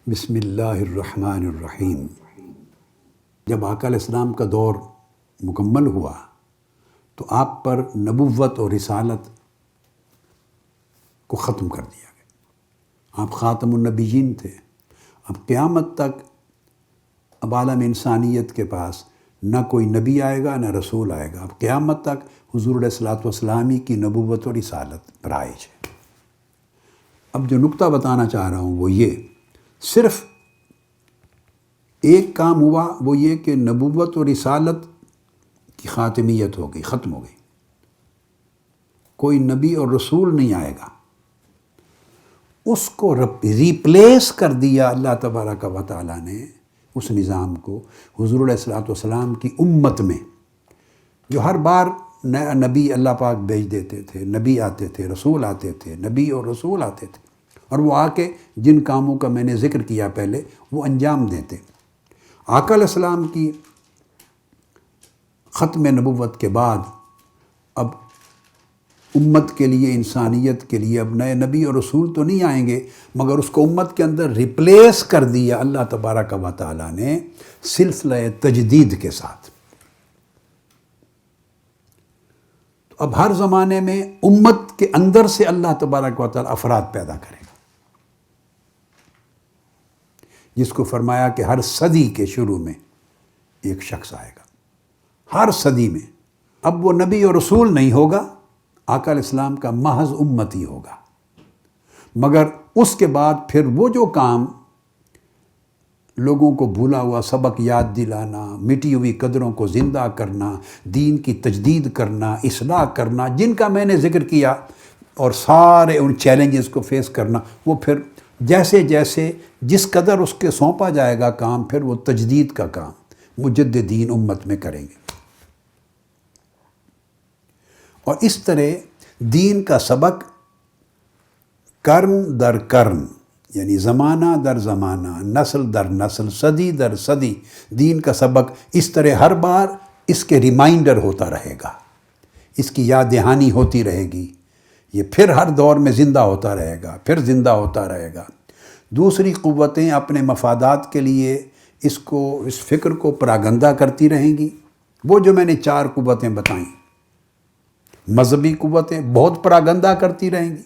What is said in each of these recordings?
بسم اللہ الرحمن الرحیم۔ جب آقا علیہ السلام کا دور مکمل ہوا تو آپ پر نبوت اور رسالت کو ختم کر دیا گیا۔ آپ خاتم النبیین تھے۔ اب قیامت تک اب عالم انسانیت کے پاس نہ کوئی نبی آئے گا نہ رسول آئے گا۔ اب قیامت تک حضور علیہ الصلوۃ والسلام کی نبوت اور رسالت رائج ہے۔ اب جو نقطہ بتانا چاہ رہا ہوں وہ یہ، صرف ایک کام ہوا، وہ یہ کہ نبوت اور رسالت کی خاتمیت ہو گئی، ختم ہو گئی۔ کوئی نبی اور رسول نہیں آئے گا، اس کو ریپلیس کر دیا اللہ تبارک و تعالیٰ نے، اس نظام کو حضور علیہ الصلوۃ والسلام کی امت میں، جو ہر بار نیا نبی اللہ پاک بھیج دیتے تھے، نبی آتے تھے، رسول آتے تھے، نبی اور رسول آتے تھے، اور وہ آ کے جن کاموں کا میں نے ذکر کیا پہلے وہ انجام دیتے۔ آقا علیہ السلام کی ختم نبوت کے بعد اب امت کے لیے، انسانیت کے لیے اب نئے نبی اور رسول تو نہیں آئیں گے، مگر اس کو امت کے اندر ریپلیس کر دیا اللہ تبارک و تعالیٰ نے سلسلہ تجدید کے ساتھ۔ تو اب ہر زمانے میں امت کے اندر سے اللہ تبارک و تعالیٰ افراد پیدا کرے گا، جس کو فرمایا کہ ہر صدی کے شروع میں ایک شخص آئے گا، ہر صدی میں۔ اب وہ نبی اور رسول نہیں ہوگا، آقا علیہ السلام کا محض امتی ہوگا، مگر اس کے بعد پھر وہ جو کام لوگوں کو بھولا ہوا سبق یاد دلانا، مٹی ہوئی قدروں کو زندہ کرنا، دین کی تجدید کرنا، اصلاح کرنا، جن کا میں نے ذکر کیا، اور سارے ان چیلنجز کو فیس کرنا، وہ پھر جیسے جیسے جس قدر اس کے سونپا جائے گا کام، پھر وہ تجدید کا کام مجددین امت میں کریں گے۔ اور اس طرح دین کا سبق قرن در قرن، یعنی زمانہ در زمانہ، نسل در نسل، صدی در صدی، دین کا سبق اس طرح ہر بار اس کے ریمائنڈر ہوتا رہے گا، اس کی یاد دہانی ہوتی رہے گی، یہ پھر ہر دور میں زندہ ہوتا رہے گا، پھر زندہ ہوتا رہے گا۔ دوسری قوتیں اپنے مفادات کے لیے اس فکر کو پراگندہ کرتی رہیں گی۔ وہ جو میں نے 4 قوتیں بتائیں، مذہبی قوتیں بہت پراگندہ کرتی رہیں گی،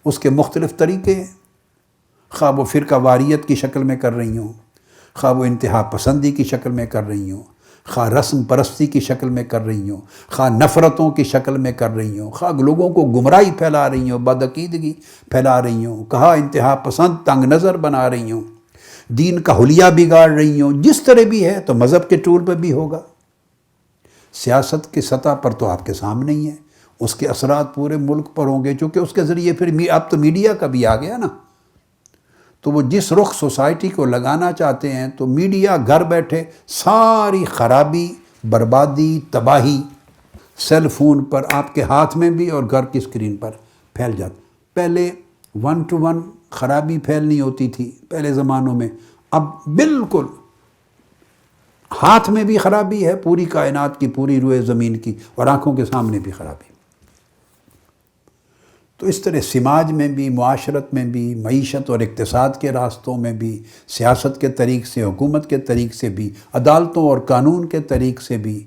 اس کے مختلف طریقے ہیں، خواہ وہ فرقہ واریت کی شکل میں کر رہی ہوں، خواہ وہ انتہا پسندی کی شکل میں کر رہی ہوں، خواہ رسم پرستی کی شکل میں کر رہی ہوں، خواہ نفرتوں کی شکل میں کر رہی ہوں، خواہ لوگوں کو گمراہی پھیلا رہی ہوں، بدعقیدگی پھیلا رہی ہوں، کہا انتہا پسند تنگ نظر بنا رہی ہوں، دین کا حلیہ بگاڑ رہی ہوں، جس طرح بھی ہے تو مذہب کے ٹول پہ بھی ہوگا۔ سیاست کی سطح پر تو آپ کے سامنے ہی ہے، اس کے اثرات پورے ملک پر ہوں گے، چونکہ اس کے ذریعے پھر اب تو میڈیا کا بھی آ گیا نا، تو وہ جس رخ سوسائٹی کو لگانا چاہتے ہیں تو میڈیا گھر بیٹھے ساری خرابی، بربادی، تباہی سیل فون پر آپ کے ہاتھ میں بھی اور گھر کی اسکرین پر پھیل جاتی۔ پہلے 1 to 1 خرابی پھیلنی ہوتی تھی پہلے زمانوں میں، اب بالکل ہاتھ میں بھی خرابی ہے، پوری کائنات کی، پوری روئے زمین کی، اور آنکھوں کے سامنے بھی خرابی۔ تو اس طرح سماج میں بھی، معاشرت میں بھی، معیشت اور اقتصاد کے راستوں میں بھی، سیاست کے طریق سے، حکومت کے طریق سے بھی، عدالتوں اور قانون کے طریق سے بھی،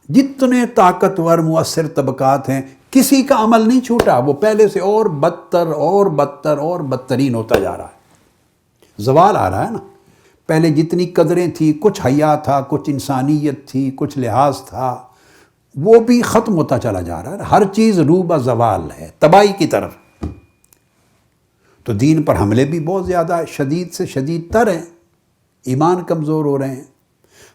جتنے طاقتور مؤثر طبقات ہیں، کسی کا عمل نہیں چھوٹا، وہ پہلے سے اور بدتر اور بدتر اور بدترین ہوتا جا رہا ہے۔ زوال آ رہا ہے نا، پہلے جتنی قدریں تھیں، کچھ حیا تھا، کچھ انسانیت تھی، کچھ لحاظ تھا، وہ بھی ختم ہوتا چلا جا رہا ہے۔ ہر چیز رو بزوال ہے، تباہی کی طرف۔ تو دین پر حملے بھی بہت زیادہ شدید سے شدید تر ہیں، ایمان کمزور ہو رہے ہیں،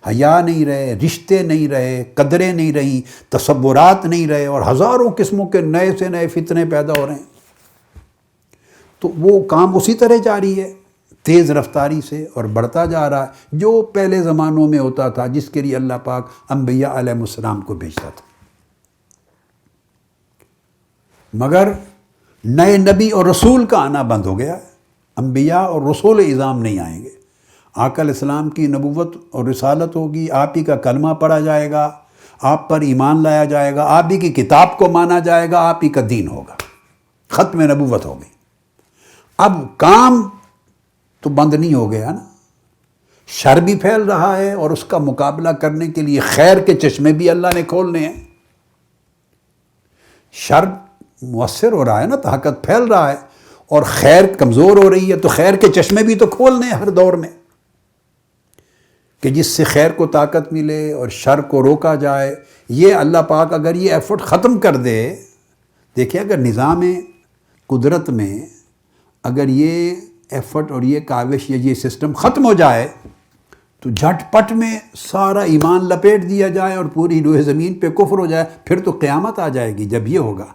حیا نہیں رہے، رشتے نہیں رہے، قدریں نہیں رہیں، تصورات نہیں رہے، اور ہزاروں قسموں کے نئے سے نئے فتنے پیدا ہو رہے ہیں۔ تو وہ کام اسی طرح جاری ہے، تیز رفتاری سے، اور بڑھتا جا رہا ہے، جو پہلے زمانوں میں ہوتا تھا، جس کے لیے اللہ پاک انبیاء علیہ السلام کو بھیجتا تھا۔ مگر نئے نبی اور رسول کا آنا بند ہو گیا ہے، انبیاء اور رسول اعظام نہیں آئیں گے۔ آقا علیہ السلام کی نبوت اور رسالت ہوگی، آپ ہی کا کلمہ پڑھا جائے گا، آپ پر ایمان لایا جائے گا، آپ ہی کی کتاب کو مانا جائے گا، آپ ہی کا دین ہوگا، ختم نبوت ہوگی۔ اب کام تو بند نہیں ہو گیا نا. شر بھی پھیل رہا ہے اور اس کا مقابلہ کرنے کے لیے خیر کے چشمے بھی اللہ نے کھولنے ہیں. شر مؤثر ہو رہا ہے نا، طاقت پھیل رہا ہے، اور خیر کمزور ہو رہی ہے، تو خیر کے چشمے بھی تو کھولنے ہیں ہر دور میں، کہ جس سے خیر کو طاقت ملے اور شر کو روکا جائے. یہ اللہ پاک اگر یہ ایفرٹ ختم کر دے، دیکھیں اگر نظام قدرت میں اگر یہ ایفرٹ اور یہ کاوش یا یہ سسٹم ختم ہو جائے تو جھٹ پٹ میں سارا ایمان لپیٹ دیا جائے اور پوری روح زمین پہ کفر ہو جائے، پھر تو قیامت آ جائے گی. جب یہ ہوگا،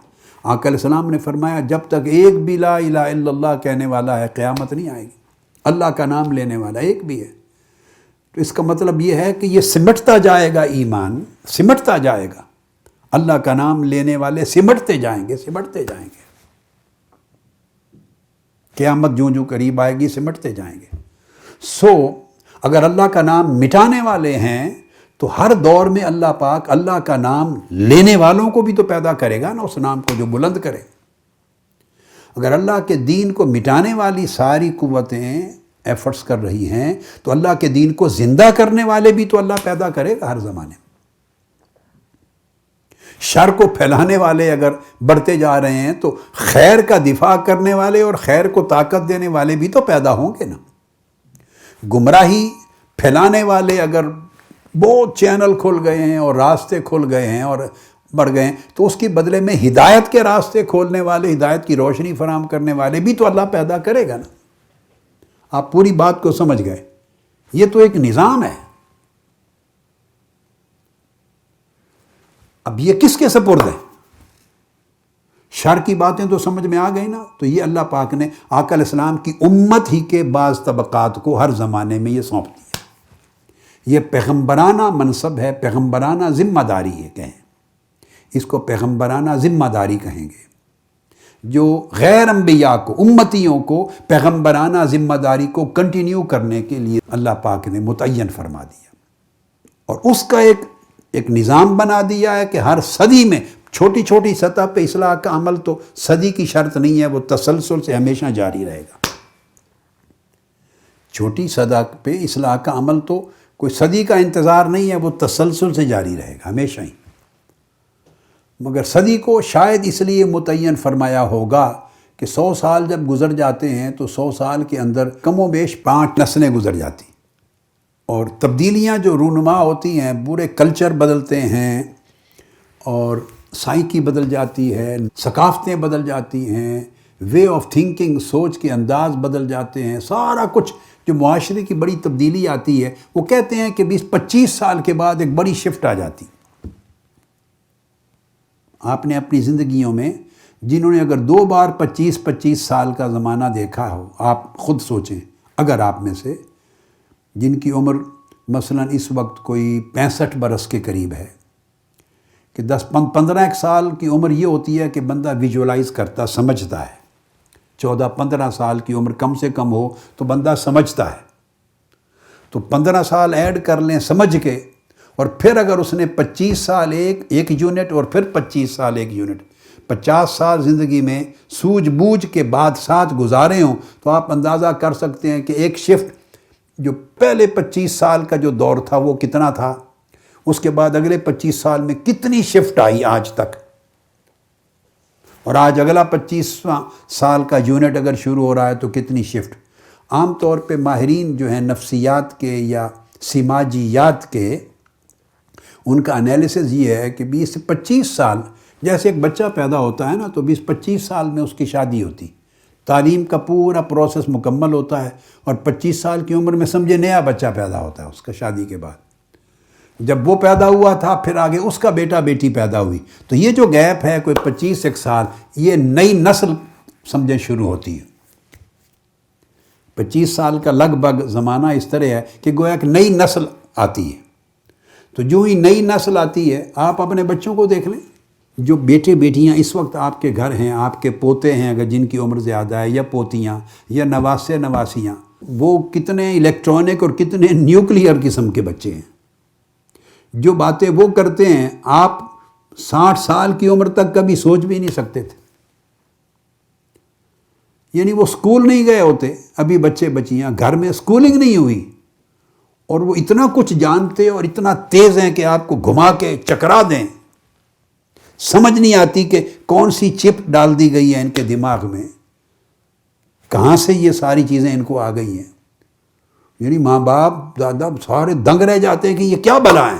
آقا علیہ السلام نے فرمایا جب تک ایک بھی لا الہ الا اللہ کہنے والا ہے قیامت نہیں آئے گی. اللہ کا نام لینے والا ایک بھی ہے. تو اس کا مطلب یہ ہے کہ یہ سمٹتا جائے گا، ایمان سمٹتا جائے گا. اللہ کا نام لینے والے سمٹتے جائیں گے، سمٹتے جائیں گے. قیامت جوں جوں قریب آئے گی سمٹتے جائیں گے. اگر اللہ کا نام مٹانے والے ہیں تو ہر دور میں اللہ پاک اللہ کا نام لینے والوں کو بھی تو پیدا کرے گا نا، اس نام کو جو بلند کرے. اگر اللہ کے دین کو مٹانے والی ساری قوتیں ایفرٹس کر رہی ہیں تو اللہ کے دین کو زندہ کرنے والے بھی تو اللہ پیدا کرے گا ہر زمانے میں. شر کو پھیلانے والے اگر بڑھتے جا رہے ہیں تو خیر کا دفاع کرنے والے اور خیر کو طاقت دینے والے بھی تو پیدا ہوں گے نا. گمراہی پھیلانے والے اگر بہت چینل کھل گئے ہیں اور راستے کھل گئے ہیں اور بڑھ گئے ہیں تو اس کے بدلے میں ہدایت کے راستے کھولنے والے، ہدایت کی روشنی فراہم کرنے والے بھی تو اللہ پیدا کرے گا نا. آپ پوری بات کو سمجھ گئے. یہ تو ایک نظام ہے. اب یہ کس کے سپرد ہے؟ شر کی باتیں تو سمجھ میں آ گئی نا. تو یہ اللہ پاک نے آقا علیہ السلام کی امت ہی کے بعض طبقات کو ہر زمانے میں یہ سونپ دیا. یہ پیغمبرانہ منصب ہے، پیغمبرانہ ذمہ داری ہے. کہیں اس کو پیغمبرانہ ذمہ داری کہیں گے. جو غیر انبیاء کو، امتیوں کو پیغمبرانہ ذمہ داری کو کنٹینیو کرنے کے لیے اللہ پاک نے متعین فرما دیا، اور اس کا ایک نظام بنا دیا ہے کہ ہر صدی میں چھوٹی چھوٹی سطح پہ اصلاح کا عمل تو صدی کی شرط نہیں ہے، وہ تسلسل سے ہمیشہ جاری رہے گا. چھوٹی سطح پہ اصلاح کا عمل تو کوئی صدی کا انتظار نہیں ہے، وہ تسلسل سے جاری رہے گا ہمیشہ ہی. مگر صدی کو شاید اس لیے متعین فرمایا ہوگا کہ 100 سال جب گزر جاتے ہیں تو 100 سال کے اندر کم و بیش 5 نسلیں گزر جاتی، اور تبدیلیاں جو رونما ہوتی ہیں، پورے کلچر بدلتے ہیں اور سائیکی بدل جاتی ہے، ثقافتیں بدل جاتی ہیں، وے آف تھنکنگ، سوچ کے انداز بدل جاتے ہیں، سارا کچھ جو معاشرے کی بڑی تبدیلی آتی ہے، وہ کہتے ہیں کہ 20-25 سال کے بعد ایک بڑی شفٹ آ جاتی. آپ نے اپنی زندگیوں میں جنہوں نے اگر 2 بار 25 سال کا زمانہ دیکھا ہو، آپ خود سوچیں، اگر آپ میں سے جن کی عمر مثلا اس وقت کوئی 65 برس کے قریب ہے، کہ 10-15 سال کی عمر یہ ہوتی ہے کہ بندہ ویژولائز کرتا، سمجھتا ہے. 14-15 سال کی عمر کم سے کم ہو تو بندہ سمجھتا ہے. تو 15 سال ایڈ کر لیں سمجھ کے، اور پھر اگر اس نے 25 سال ایک یونٹ اور پھر 25 سال ایک یونٹ، 50 سال زندگی میں سوجھ بوجھ کے بعد ساتھ گزارے ہوں، تو آپ اندازہ کر سکتے ہیں کہ ایک شفٹ جو پہلے 25 سال کا جو دور تھا وہ کتنا تھا، اس کے بعد اگلے 25 سال میں کتنی شفٹ آئی آج تک، اور آج اگلا 25 سال کا یونٹ اگر شروع ہو رہا ہے تو کتنی شفٹ. عام طور پہ ماہرین جو ہیں نفسیات کے یا سماجیات کے، ان کا انالیسز یہ ہے کہ 20 سے 25 سال، جیسے ایک بچہ پیدا ہوتا ہے نا تو 20-25 سال میں اس کی شادی ہوتی، تعلیم کا پورا پروسیس مکمل ہوتا ہے، اور 25 سال کی عمر میں سمجھے نیا بچہ پیدا ہوتا ہے اس کا شادی کے بعد. جب وہ پیدا ہوا تھا پھر آگے اس کا بیٹا بیٹی پیدا ہوئی، تو یہ جو گیپ ہے کوئی 25 سال، یہ نئی نسل سمجھیں شروع ہوتی ہے. 25 سال کا لگ بھگ زمانہ اس طرح ہے کہ گویا کہ نئی نسل آتی ہے. تو جو ہی نئی نسل آتی ہے، آپ اپنے بچوں کو دیکھ لیں، جو بیٹے بیٹیاں اس وقت آپ کے گھر ہیں، آپ کے پوتے ہیں اگر جن کی عمر زیادہ ہے، یا پوتیاں یا نواسے نواسیاں، وہ کتنے الیکٹرانک اور کتنے نیوکلیئر قسم کے بچے ہیں. جو باتیں وہ کرتے ہیں آپ 60 سال کی عمر تک کبھی سوچ بھی نہیں سکتے تھے. یعنی وہ اسکول نہیں گئے ہوتے، ابھی بچے بچیاں گھر میں اسکولنگ نہیں ہوئی، اور وہ اتنا کچھ جانتے اور اتنا تیز ہیں کہ آپ کو گھما کے چکرا دیں، سمجھ نہیں آتی کہ کون سی چپ ڈال دی گئی ہے ان کے دماغ میں، کہاں سے یہ ساری چیزیں ان کو آ گئی ہیں۔ یعنی ماں باپ دادا سارے دنگ رہ جاتے ہیں کہ یہ کیا بلا ہے۔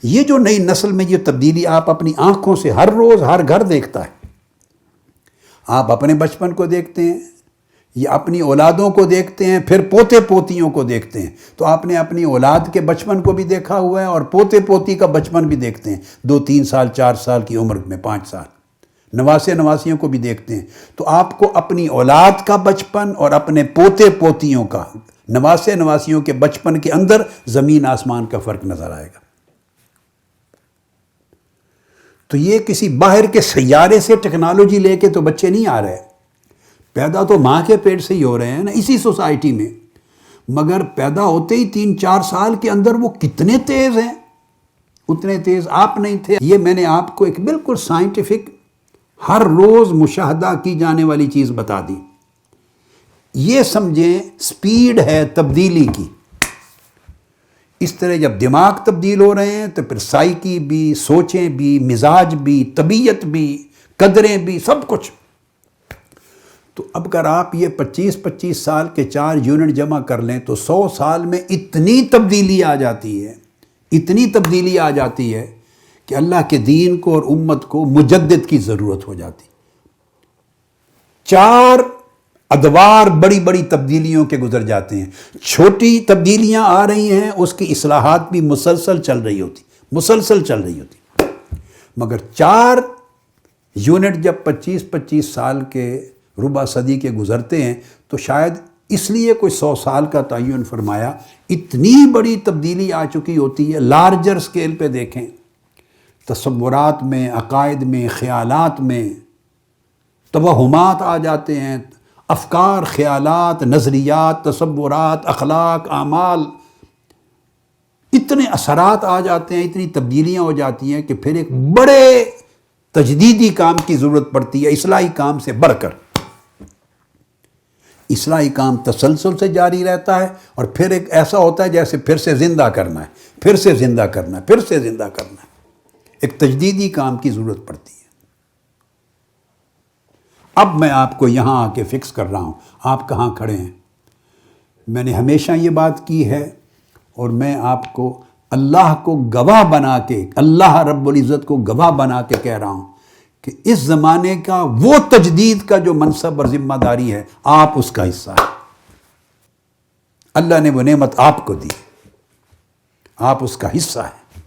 یہ جو نئی نسل میں یہ تبدیلی آپ اپنی آنکھوں سے ہر روز ہر گھر دیکھتا ہے، آپ اپنے بچپن کو دیکھتے ہیں، یہ اپنی اولادوں کو دیکھتے ہیں، پھر پوتے پوتیوں کو دیکھتے ہیں، تو آپ نے اپنی اولاد کے بچپن کو بھی دیکھا ہوا ہے اور پوتے پوتی کا بچپن بھی دیکھتے ہیں، 2-3 سال 4 سال کی عمر میں، 5 سال، نواسے نواسیوں کو بھی دیکھتے ہیں، تو آپ کو اپنی اولاد کا بچپن اور اپنے پوتے پوتیوں کا، نواسے نواسیوں کے بچپن کے اندر زمین آسمان کا فرق نظر آئے گا۔ تو یہ کسی باہر کے سیارے سے ٹیکنالوجی لے کے تو بچے نہیں آ رہے، پیدا تو ماں کے پیٹ سے ہی ہو رہے ہیں نا، اسی سوسائٹی میں، مگر پیدا ہوتے ہی 3-4 سال کے اندر وہ کتنے تیز ہیں، اتنے تیز آپ نہیں تھے۔ یہ میں نے آپ کو ایک بالکل سائنٹیفک ہر روز مشاہدہ کی جانے والی چیز بتا دی۔ یہ سمجھیں سپیڈ ہے تبدیلی کی۔ اس طرح جب دماغ تبدیل ہو رہے ہیں تو پھر سائیکی بھی، سوچیں بھی، مزاج بھی، طبیعت بھی، قدریں بھی، سب کچھ۔ تو اب اگر آپ یہ 25 سال کے 4 یونٹ جمع کر لیں تو 100 سال میں اتنی تبدیلی آ جاتی ہے، اتنی تبدیلی آ جاتی ہے کہ اللہ کے دین کو اور امت کو مجدد کی ضرورت ہو جاتی۔ 4 ادوار بڑی بڑی تبدیلیوں کے گزر جاتے ہیں، چھوٹی تبدیلیاں آ رہی ہیں، اس کی اصلاحات بھی مسلسل چل رہی ہوتی، مگر 4 یونٹ جب 25 سال کے ربع صدی کے گزرتے ہیں تو شاید اس لیے کوئی 100 سال کا تعین فرمایا، اتنی بڑی تبدیلی آ چکی ہوتی ہے۔ لارجر سکیل پہ دیکھیں، تصورات میں، عقائد میں، خیالات میں توہمات آ جاتے ہیں، افکار، خیالات، نظریات، تصورات، اخلاق، اعمال، اتنے اثرات آ جاتے ہیں، اتنی تبدیلیاں ہو جاتی ہیں کہ پھر ایک بڑے تجدیدی کام کی ضرورت پڑتی ہے، اصلاحی کام سے بڑھ کر۔ اصلاحی کام تسلسل سے جاری رہتا ہے، اور پھر ایک ایسا ہوتا ہے جیسے پھر سے زندہ کرنا ہے، پھر سے زندہ کرنا ہے، پھر سے زندہ کرنا ہے، ایک تجدیدی کام کی ضرورت پڑتی ہے۔ اب میں آپ کو یہاں آ کے فکس کر رہا ہوں، آپ کہاں کھڑے ہیں۔ میں نے ہمیشہ یہ بات کی ہے، اور میں آپ کو اللہ کو گواہ بنا کے، اللہ رب العزت کو گواہ بنا کے کہہ رہا ہوں کہ اس زمانے کا وہ تجدید کا جو منصب اور ذمہ داری ہے، آپ اس کا حصہ ہیں۔ اللہ نے وہ نعمت آپ کو دی، آپ اس کا حصہ ہیں۔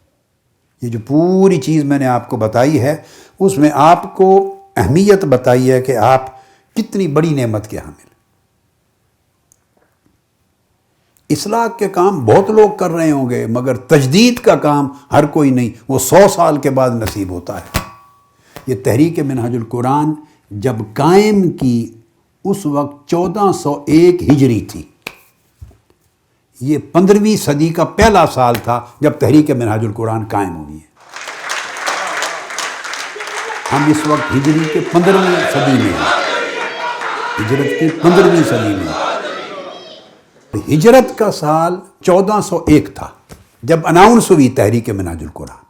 یہ جو پوری چیز میں نے آپ کو بتائی ہے، اس میں آپ کو اہمیت بتائی ہے کہ آپ کتنی بڑی نعمت کے حامل۔ اصلاح کے کام بہت لوگ کر رہے ہوں گے، مگر تجدید کا کام ہر کوئی نہیں، وہ 100 سال کے بعد نصیب ہوتا ہے۔ یہ تحریک منہاج القرآن جب قائم کی اس وقت 1401 ہجری تھی، یہ 15ویں صدی کا پہلا سال تھا جب تحریک منہاج القرآن قائم ہوئی ہے۔ ہم اس وقت ہجری کے 15ویں صدی میں ہیں، ہجرت کی 15ویں صدی میں ہیں۔ ہجرت کا سال 1401 تھا جب اناؤنس ہوئی تحریک منہاج القرآن۔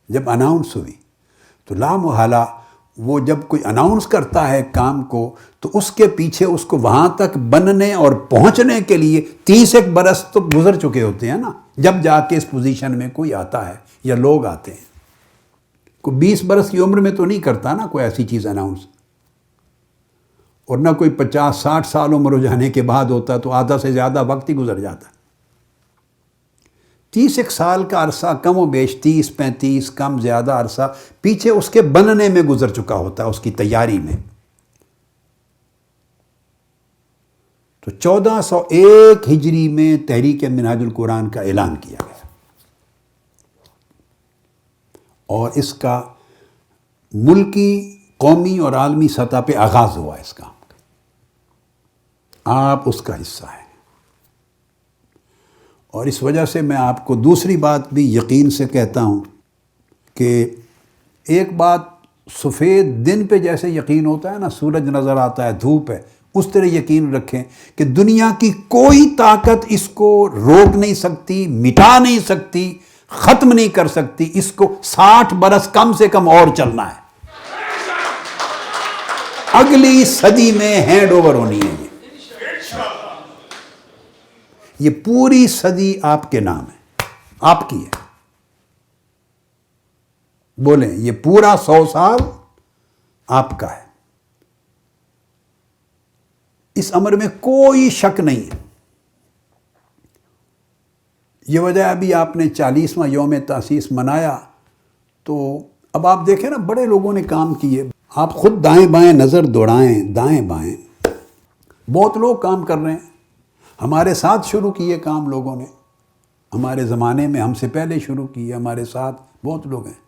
جب اناؤنس ہوئی تو لامحالہ وہ جب کوئی اناؤنس کرتا ہے کام کو تو اس کے پیچھے اس کو وہاں تک بننے اور پہنچنے کے لیے 30 برس تو گزر چکے ہوتے ہیں نا، جب جا کے اس پوزیشن میں کوئی آتا ہے یا لوگ آتے ہیں۔ کوئی 20 برس کی عمر میں تو نہیں کرتا نا کوئی ایسی چیز اناؤنس، اور نہ کوئی 50-60 سال عمر ہو جانے کے بعد ہوتا، تو آدھا سے زیادہ وقت ہی گزر جاتا ہے۔ 30 سال کا عرصہ کم و بیش، 30-35 کم زیادہ عرصہ پیچھے اس کے بننے میں گزر چکا ہوتا ہے، اس کی تیاری میں۔ تو 1401 ہجری میں تحریک منہاج القرآن کا اعلان کیا گیا، اور اس کا ملکی، قومی اور عالمی سطح پہ آغاز ہوا اس کام کا۔ آپ اس کا حصہ ہیں، اور اس وجہ سے میں آپ کو دوسری بات بھی یقین سے کہتا ہوں کہ ایک بات سفید دن پہ جیسے یقین ہوتا ہے نا، سورج نظر آتا ہے، دھوپ ہے، اس طرح یقین رکھیں کہ دنیا کی کوئی طاقت اس کو روک نہیں سکتی، مٹا نہیں سکتی، ختم نہیں کر سکتی. اس کو 60 برس کم سے کم اور چلنا ہے. اگلی صدی میں ہینڈ اوور ہونی ہے. یہ پوری صدی آپ کے نام ہے، آپ کی ہے. بولیں، یہ پورا 100 سال آپ کا ہے. اس امر میں کوئی شک نہیں ہے. یہ وجہ ابھی آپ نے 40واں یوم تاسیس منایا، تو اب آپ دیکھیں نا، بڑے لوگوں نے کام کیے. آپ خود دائیں بائیں نظر دوڑائیں، دائیں بائیں بہت لوگ کام کر رہے ہیں. ہمارے ساتھ شروع کیے کام لوگوں نے، ہمارے زمانے میں ہم سے پہلے شروع کیے، ہمارے ساتھ بہت لوگ ہیں.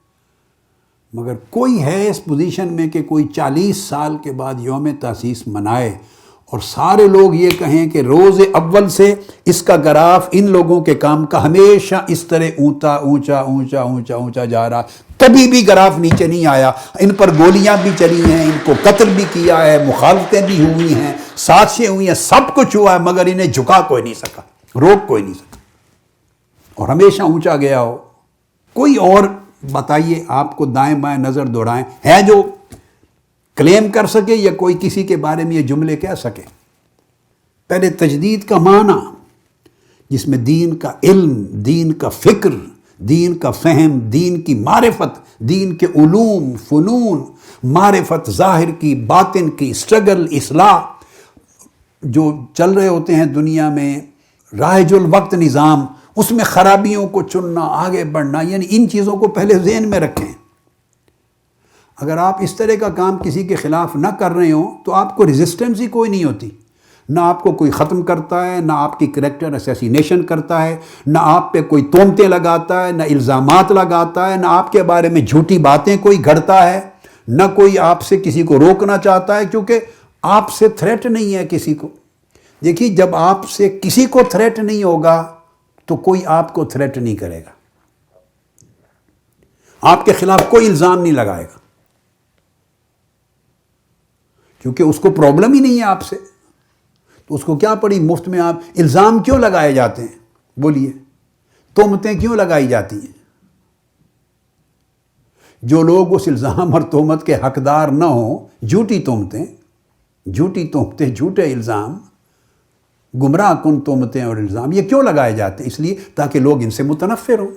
مگر کوئی ہے اس پوزیشن میں کہ کوئی 40 سال کے بعد یوم تاسیس منائے اور سارے لوگ یہ کہیں کہ روز اول سے اس کا گراف ان لوگوں کے کام کا ہمیشہ اس طرح اونچا اونچا اونچا اونچا اونچا جا رہا، کبھی بھی گراف نیچے نہیں آیا. ان پر گولیاں بھی چلی ہیں، ان کو قتل بھی کیا ہے، مخالفتیں بھی ہوئی ہیں، سازشیں ہوئی ہیں، سب کچھ ہوا ہے، مگر انہیں جھکا کوئی نہیں سکا، روک کوئی نہیں سکا، اور ہمیشہ اونچا گیا ہو. کوئی اور بتائیے، آپ کو دائیں بائیں نظر دوڑائیں، ہے جو کلیم کر سکے یا کوئی کسی کے بارے میں یہ جملے کہہ سکے؟ پہلے تجدید کا معنی، جس میں دین کا علم، دین کا فکر، دین کا فہم، دین کی معرفت، دین کے علوم، فنون، معرفت ظاہر کی، باطن کی، اسٹرگل، اصلاح جو چل رہے ہوتے ہیں دنیا میں، رائج الوقت نظام، اس میں خرابیوں کو چننا، آگے بڑھنا، یعنی ان چیزوں کو پہلے ذہن میں رکھیں. اگر آپ اس طرح کا کام کسی کے خلاف نہ کر رہے ہوں تو آپ کو ریزسٹنس ہی کوئی نہیں ہوتی. نہ آپ کو کوئی ختم کرتا ہے، نہ آپ کی کریکٹر اسیسینیشن کرتا ہے، نہ آپ پہ کوئی تہمتیں لگاتا ہے، نہ الزامات لگاتا ہے، نہ آپ کے بارے میں جھوٹی باتیں کوئی گھڑتا ہے، نہ کوئی آپ سے کسی کو روکنا چاہتا ہے، کیونکہ آپ سے تھریٹ نہیں ہے کسی کو. دیکھیے، جب آپ سے کسی کو تھریٹ نہیں ہوگا تو کوئی آپ کو تھریٹ نہیں کرے گا، آپ کے خلاف کوئی الزام نہیں لگائے گا، کیونکہ اس کو پرابلم ہی نہیں ہے آپ سے. تو اس کو کیا پڑی مفت میں آپ الزام کیوں لگائے جاتے ہیں؟ بولیے، تہمتیں کیوں لگائی جاتی ہیں؟ جو لوگ اس الزام اور تہمت کے حقدار نہ ہوں، جھوٹی تہمتیں، جھوٹے الزام، گمراہ کن تہمتیں اور الزام یہ کیوں لگائے جاتے ہیں؟ اس لیے تاکہ لوگ ان سے متنفر ہوں،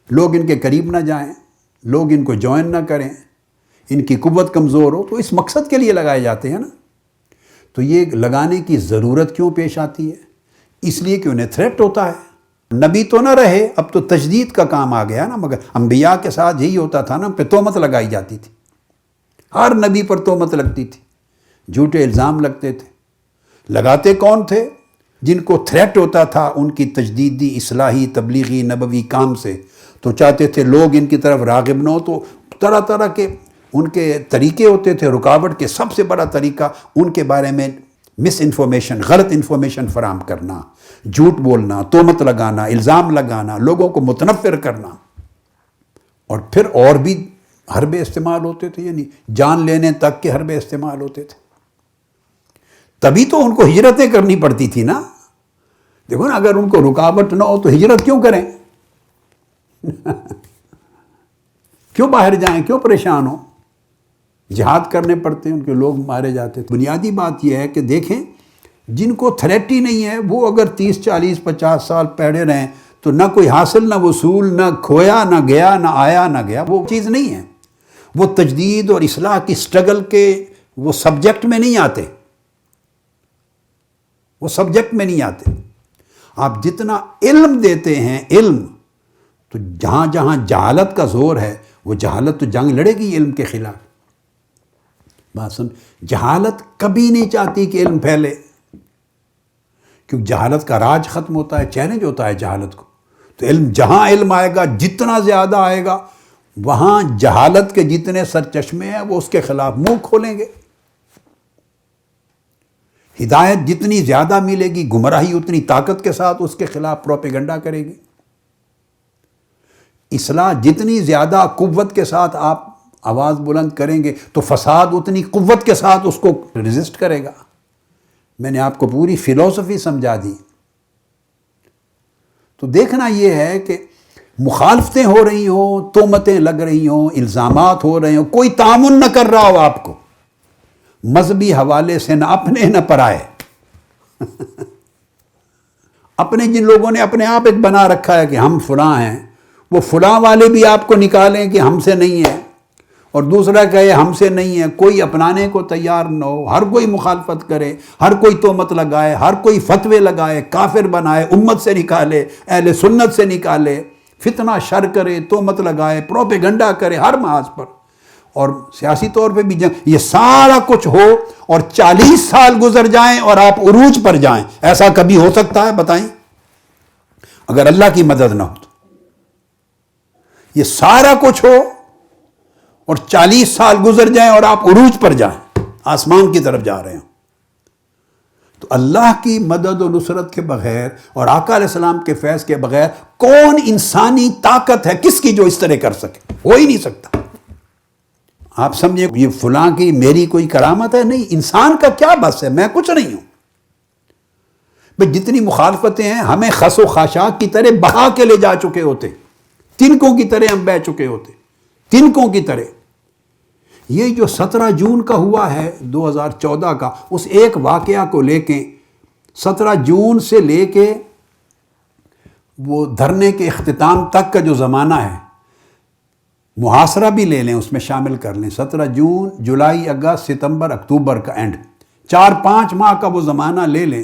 لوگ ان کے قریب نہ جائیں، لوگ ان کو جوائن نہ کریں، ان کی قوت کمزور ہو. تو اس مقصد کے لیے لگائے جاتے ہیں نا. تو یہ لگانے کی ضرورت کیوں پیش آتی ہے؟ اس لیے کہ انہیں تھریٹ ہوتا ہے. نبی تو نہ رہے، اب تو تجدید کا کام آ گیا نا. مگر انبیاء کے ساتھ یہی ہوتا تھا نا، پہ تہمت لگائی جاتی تھی، ہر نبی پر تہمت لگتی تھی، جھوٹے الزام لگتے تھے. لگاتے کون تھے؟ جن کو تھریٹ ہوتا تھا ان کی تجدیدی، اصلاحی، تبلیغی، نبوی کام سے. تو چاہتے تھے لوگ ان کی طرف راغب نہ ہو، تو طرح طرح کے ان کے طریقے ہوتے تھے رکاوٹ کے. سب سے بڑا طریقہ ان کے بارے میں مس انفارمیشن، غلط انفارمیشن فراہم کرنا، جھوٹ بولنا، تہمت لگانا، الزام لگانا، لوگوں کو متنفر کرنا. اور پھر اور بھی حربے استعمال ہوتے تھے، یعنی جان لینے تک کے حربے استعمال ہوتے تھے. تبھی تو ان کو ہجرتیں کرنی پڑتی تھی نا. دیکھو نا، اگر ان کو رکاوٹ نہ ہو تو ہجرت کیوں کریں؟ کیوں باہر جائیں، کیوں پریشان ہوں؟ جہاد کرنے پڑتے ہیں، ان کے لوگ مارے جاتے تھے. بنیادی بات یہ ہے کہ دیکھیں، جن کو تھریٹ ہی نہیں ہے وہ اگر 30 40 50 سال پڑے رہیں تو نہ کوئی حاصل، نہ وصول، نہ کھویا، نہ گیا، نہ آیا، نہ گیا. وہ چیز نہیں ہے. وہ تجدید اور اصلاح کی سٹرگل کے وہ سبجیکٹ میں نہیں آتے، وہ سبجیکٹ میں نہیں آتے. آپ جتنا علم دیتے ہیں، علم، تو جہاں جہاں جہالت کا زور ہے، وہ جہالت تو جنگ لڑے گی علم کے خلاف. بات سن، جہالت کبھی نہیں چاہتی کہ علم پھیلے، کیونکہ جہالت کا راج ختم ہوتا ہے، چیلنج ہوتا ہے جہالت کو. تو جہاں علم آئے گا، جتنا زیادہ آئے گا، وہاں جہالت کے جتنے سرچشمے ہیں وہ اس کے خلاف منہ کھولیں گے. ہدایت جتنی زیادہ ملے گی، گمراہی اتنی طاقت کے ساتھ اس کے خلاف پروپیگنڈا کرے گی. اصلاح جتنی زیادہ قوت کے ساتھ آپ آواز بلند کریں گے تو فساد اتنی قوت کے ساتھ اس کو ریزسٹ کرے گا۔ میں نے آپ کو پوری فلسفی سمجھا دی۔ تو دیکھنا یہ ہے کہ مخالفتیں ہو رہی ہوں، تہمتیں لگ رہی ہوں، الزامات ہو رہے ہوں، کوئی تعاون نہ کر رہا ہو آپ کو مذہبی حوالے سے، نہ اپنے نہ پرائے۔ اپنے جن لوگوں نے اپنے آپ ایک بنا رکھا ہے کہ ہم فلاں ہیں، وہ فلاں والے بھی آپ کو نکالیں کہ ہم سے نہیں ہیں، اور دوسرا کہے ہم سے نہیں ہے، کوئی اپنانے کو تیار نہ ہو، ہر کوئی مخالفت کرے، ہر کوئی تہمت لگائے، ہر کوئی فتوے لگائے، کافر بنائے، امت سے نکالے، اہل سنت سے نکالے، فتنہ شر کرے، تہمت لگائے، پروپیگنڈا کرے ہر محاذ پر، اور سیاسی طور پہ بھی جنگ، یہ سارا کچھ ہو اور 40 سال گزر جائیں اور آپ عروج پر جائیں، ایسا کبھی ہو سکتا ہے بتائیں؟ اگر اللہ کی مدد نہ ہو تو یہ سارا کچھ ہو اور 40 سال گزر جائیں اور آپ عروج پر جائیں، آسمان کی طرف جا رہے ہوں، تو اللہ کی مدد و نصرت کے بغیر اور آقا علیہ السلام کے فیض کے بغیر کون انسانی طاقت ہے کس کی جو اس طرح کر سکے؟ ہو ہی نہیں سکتا۔ آپ سمجھیں یہ فلاں کی میری کوئی کرامت ہے؟ نہیں، انسان کا کیا بس ہے، میں کچھ نہیں ہوں۔ بھئی جتنی مخالفتیں ہیں ہمیں خس و خاشاک کی طرح بہا کے لے جا چکے ہوتے، تنکوں کی طرح ہم بہہ چکے ہوتے، تنکوں کی طرح۔ یہ جو 17 جون کا ہوا ہے 2014 کا، اس ایک واقعہ کو لے کے 17 جون سے لے کے وہ دھرنے کے اختتام تک کا جو زمانہ ہے، محاصرہ بھی لے لیں، اس میں شامل کر لیں، 17 جون، جولائی، اگست، ستمبر، اکتوبر کا اینڈ، 4-5 ماہ کا وہ زمانہ لے لیں۔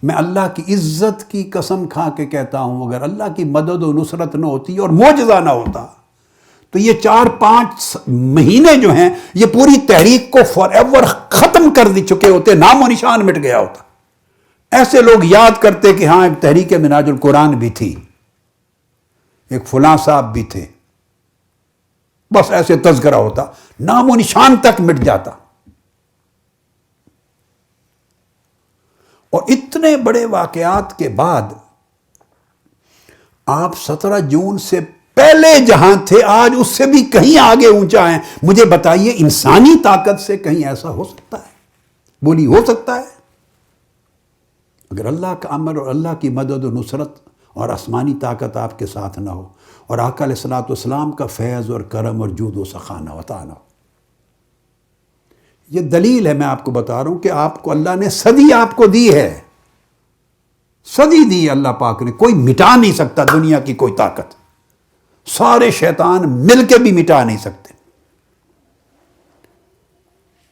میں اللہ کی عزت کی قسم کھا کے کہتا ہوں، اگر اللہ کی مدد و نصرت نہ ہوتی اور معجزہ نہ ہوتا تو یہ 4-5 مہینے جو ہیں یہ پوری تحریک کو فار ایور ختم کر دی چکے ہوتے، نام و نشان مٹ گیا ہوتا۔ ایسے لوگ یاد کرتے کہ ہاں ایک تحریک منہاج القرآن بھی تھی، ایک فلاں صاحب بھی تھے، بس ایسے تذکرہ ہوتا، نام و نشان تک مٹ جاتا۔ اور اتنے بڑے واقعات کے بعد آپ 17 جون سے پہلے جہاں تھے آج اس سے بھی کہیں آگے اونچا ہیں۔ مجھے بتائیے انسانی طاقت سے کہیں ایسا ہو سکتا ہے؟ بولی ہو سکتا ہے؟ اگر اللہ کا امر اور اللہ کی مدد و نصرت اور آسمانی طاقت آپ کے ساتھ نہ ہو، اور آقا علیہ الصلوۃ والسلام کا فیض اور کرم اور جود و سخا نہ عطا نہ ہو۔ یہ دلیل ہے، میں آپ کو بتا رہا ہوں کہ آپ کو اللہ نے صدی آپ کو دی ہے، صدی دی اللہ پاک نے، کوئی مٹا نہیں سکتا دنیا کی کوئی طاقت، سارے شیطان مل کے بھی مٹا نہیں سکتے۔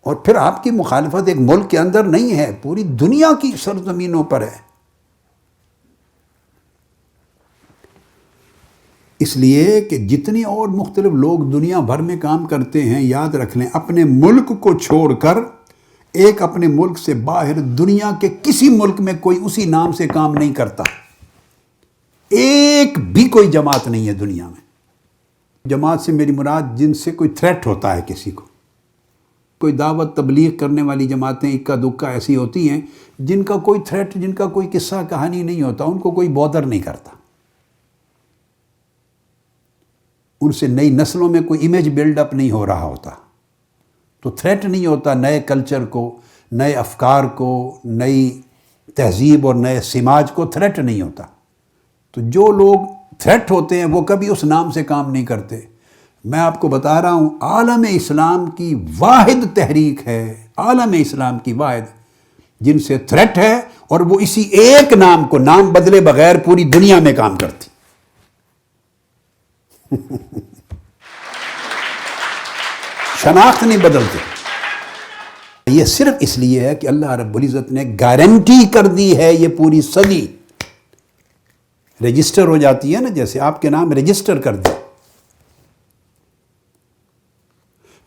اور پھر آپ کی مخالفت ایک ملک کے اندر نہیں ہے، پوری دنیا کی سرزمینوں پر ہے۔ اس لیے کہ جتنے اور مختلف لوگ دنیا بھر میں کام کرتے ہیں، یاد رکھ لیں اپنے ملک کو چھوڑ کر ایک اپنے ملک سے باہر دنیا کے کسی ملک میں کوئی اسی نام سے کام نہیں کرتا، ایک بھی کوئی جماعت نہیں ہے دنیا میں۔ جماعت سے میری مراد جن سے کوئی تھریٹ ہوتا ہے کسی کو، کوئی دعوت تبلیغ کرنے والی جماعتیں اکا دکا ایسی ہوتی ہیں جن کا کوئی تھریٹ، جن کا کوئی قصہ کہانی نہیں ہوتا، ان کو کوئی بودر نہیں کرتا، ان سے نئی نسلوں میں کوئی امیج بلڈ اپ نہیں ہو رہا ہوتا، تو تھریٹ نہیں ہوتا نئے کلچر کو، نئے افکار کو، نئی تہذیب اور نئے سماج کو تھریٹ نہیں ہوتا۔ تو جو لوگ تھریٹ ہوتے ہیں وہ کبھی اس نام سے کام نہیں کرتے۔ میں آپ کو بتا رہا ہوں عالم اسلام کی واحد تحریک ہے، عالم اسلام کی واحد جن سے تھریٹ ہے، اور وہ اسی ایک نام کو نام بدلے بغیر پوری دنیا میں کام کرتی۔ شناخت نہیں بدلتے۔ یہ صرف اس لیے ہے کہ اللہ رب العزت نے گارنٹی کر دی ہے، یہ پوری صدی رجسٹر ہو جاتی ہے نا، جیسے آپ کے نام رجسٹر کر دی۔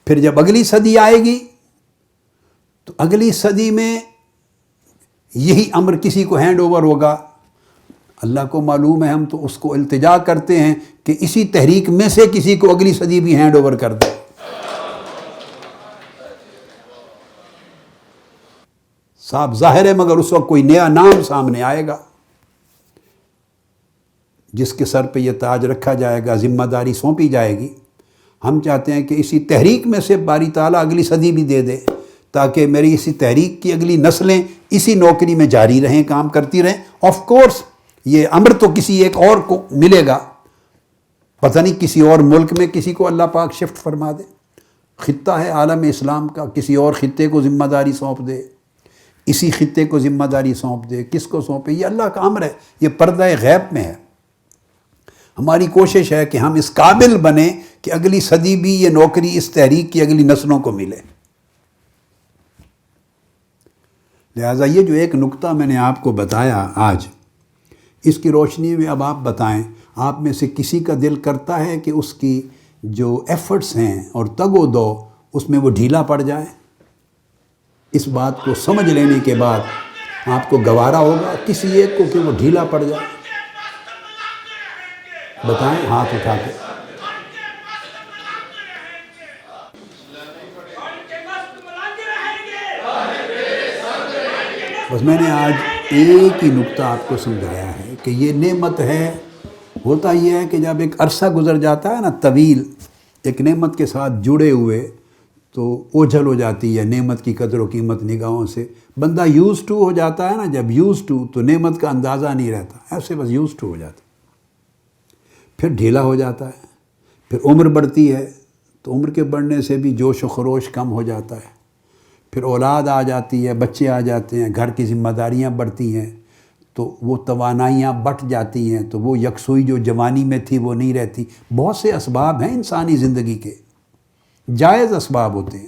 پھر جب اگلی صدی آئے گی تو اگلی صدی میں یہی امر کسی کو ہینڈ اوور ہوگا۔ اللہ کو معلوم ہے، ہم تو اس کو التجا کرتے ہیں کہ اسی تحریک میں سے کسی کو اگلی صدی بھی ہینڈ اوور کر دے۔ صاحب ظاہر ہے، مگر اس وقت کوئی نیا نام سامنے آئے گا جس کے سر پہ یہ تاج رکھا جائے گا، ذمہ داری سونپی جائے گی۔ ہم چاہتے ہیں کہ اسی تحریک میں سے باری تعالیٰ اگلی صدی بھی دے دے، تاکہ میری اسی تحریک کی اگلی نسلیں اسی نوکری میں جاری رہیں، کام کرتی رہیں۔ آف کورس یہ امر تو کسی ایک اور کو ملے گا، پتہ نہیں کسی اور ملک میں کسی کو اللہ پاک شفٹ فرما دے، خطہ ہے عالم اسلام کا، کسی اور خطے کو ذمہ داری سونپ دے، اسی خطے کو ذمہ داری سونپ دے، کس کو سونپے، یہ اللہ کا امر ہے، یہ پردہ غیب میں ہے۔ ہماری کوشش ہے کہ ہم اس قابل بنیں کہ اگلی صدی بھی یہ نوکری اس تحریک کی اگلی نسلوں کو ملے۔ لہٰذا یہ جو ایک نکتہ میں نے آپ کو بتایا آج، اس کی روشنی میں اب آپ بتائیں، آپ میں سے کسی کا دل کرتا ہے کہ اس کی جو ایفرٹس ہیں اور تگ و دو اس میں وہ ڈھیلا پڑ جائے؟ اس بات کو سمجھ لینے کے بعد آپ کو گوارا ہوگا کسی ایک کو کہ وہ ڈھیلا پڑ جائے؟ بتائیں ہاتھ اٹھا کے۔ بس میں نے آج ایک ہی نکتہ آپ کو سمجھایا ہے کہ یہ نعمت ہے۔ ہوتا یہ ہے کہ جب ایک عرصہ گزر جاتا ہے نا طویل ایک نعمت کے ساتھ جڑے ہوئے، تو اوجھل ہو جاتی ہے نعمت کی قدر و قیمت نگاہوں سے۔ بندہ یوز ٹو ہو جاتا ہے نا، جب یوز ٹو تو نعمت کا اندازہ نہیں رہتا، ایسے بس یوز ٹو ہو جاتا، پھر ڈھیلا ہو جاتا ہے۔ پھر عمر بڑھتی ہے تو عمر کے بڑھنے سے بھی جوش و خروش کم ہو جاتا ہے۔ پھر اولاد آ جاتی ہے، بچے آ جاتے ہیں، گھر کی ذمہ داریاں بڑھتی ہیں، تو وہ توانائیاں بٹ جاتی ہیں، تو وہ یکسوئی جو جوانی میں تھی وہ نہیں رہتی۔ بہت سے اسباب ہیں انسانی زندگی کے، جائز اسباب ہوتے ہیں،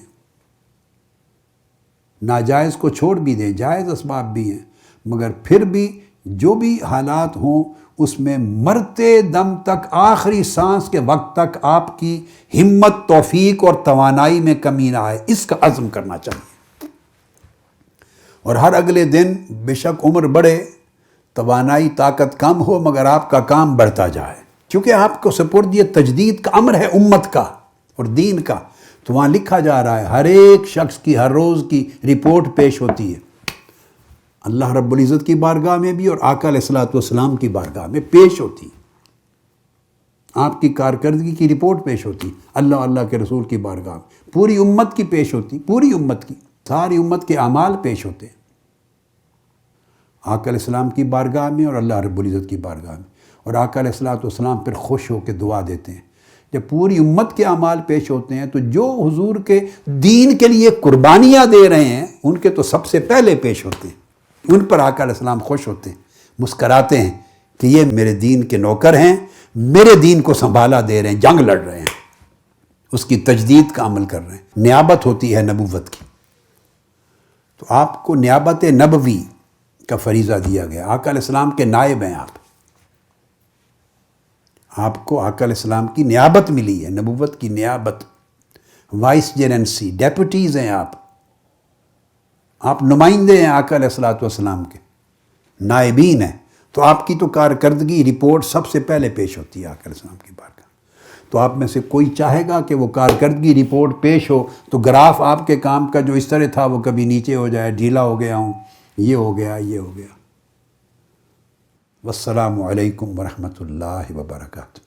ناجائز کو چھوڑ بھی دیں، جائز اسباب بھی ہیں، مگر پھر بھی جو بھی حالات ہوں اس میں مرتے دم تک، آخری سانس کے وقت تک آپ کی ہمت، توفیق اور توانائی میں کمی نہ آئے، اس کا عزم کرنا چاہیے۔ اور ہر اگلے دن بے شک عمر بڑھے، توانائی طاقت کم ہو، مگر آپ کا کام بڑھتا جائے، چونکہ آپ کو سپرد یہ تجدید کا امر ہے امت کا اور دین کا، تو وہاں لکھا جا رہا ہے ہر ایک شخص کی ہر روز کی رپورٹ پیش ہوتی ہے، اللہ رب العزت کی بارگاہ میں بھی اور آقا علیہ الصلوۃ والسلام کی بارگاہ میں پیش ہوتی، آپ کی کارکردگی کی رپورٹ پیش ہوتی، اللہ کے رسول کی بارگاہ میں پوری امت کی پیش ہوتی، پوری امت کی، ساری امت کے اعمال پیش ہوتے ہیں آقا علیہ السلام کی بارگاہ میں اور اللہ رب العزت کی بارگاہ میں، اور آقا علیہ الصلوۃ والسلام پھر خوش ہو کے دعا دیتے ہیں۔ جب پوری امت کے اعمال پیش ہوتے ہیں تو جو حضور کے دین کے لیے قربانیاں دے رہے ہیں ان کے تو سب سے پہلے پیش ہوتے ہیں، ان پر آقا علیہ السلام خوش ہوتے ہیں، مسکراتے ہیں کہ یہ میرے دین کے نوکر ہیں، میرے دین کو سنبھالا دے رہے ہیں، جنگ لڑ رہے ہیں، اس کی تجدید کا عمل کر رہے ہیں۔ نیابت ہوتی ہے نبوت کی، تو آپ کو نیابت نبوی کا فریضہ دیا گیا، آقا علیہ السلام کے نائب ہیں آپ کو آقا علیہ السلام کی نیابت ملی ہے، نبوت کی نیابت، وائس جرنسی، ڈیپوٹیز ہیں آپ نمائندے ہیں آقا علیہ الصلوۃ والسلام کے، نائبین ہیں، تو آپ کی تو کارکردگی رپورٹ سب سے پہلے پیش ہوتی ہے آقا علیہ السلام کی بارگاہ۔ تو آپ میں سے کوئی چاہے گا کہ وہ کارکردگی رپورٹ پیش ہو تو گراف آپ کے کام کا جو اس طرح تھا وہ کبھی نیچے ہو جائے، ڈھیلا ہو گیا ہوں، یہ ہو گیا۔ والسلام علیکم ورحمۃ اللہ وبرکاتہ۔